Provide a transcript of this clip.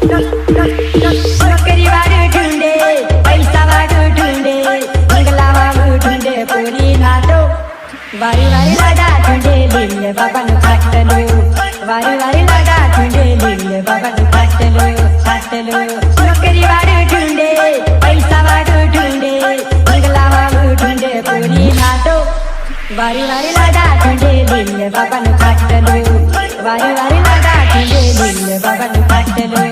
नोकरी वाढू ढुंडे पैसा वाढू ढुंडे बंगला वाढू ढुंडे पोरी नातो वारी वारी लागा ढुंडे लिहिले बाबानं फाटलो वारी वारी लागा ढुंडे लिहिले बाबानं फाटलो फाटलो नोकरी वाढू ढुंडे पैसा वाढू ढुंडे बंगला वाढू ढुंडे पोरी नातो वारी वारी लागा ढुंडे लिहिले बाबानं फाटलो वारी वारी लागा ढुंडे लिहिले बाबानं फाटलो